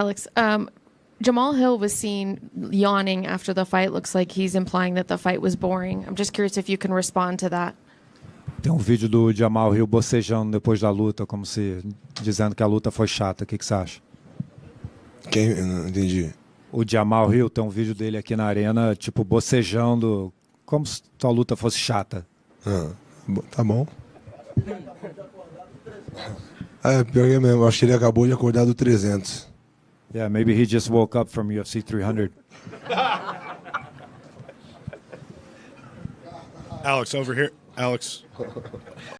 Alex, Jamal Hill was seen yawning after the fight. Looks like he's implying that the fight was boring. I'm just curious if you can respond to that. Tem um vídeo do Jamal Hill bocejando depois da luta, como se dizendo que a luta foi chata. O que você acha? Quem? Eu não entendi. O Jamal Hill tem um vídeo dele aqui na arena, tipo, bocejando, como se a luta fosse chata. Tá bom. Pior que é mesmo. Acho que ele acabou de acordar do 300. Yeah, maybe he just woke up from UFC 300. Alex, over here. Alex.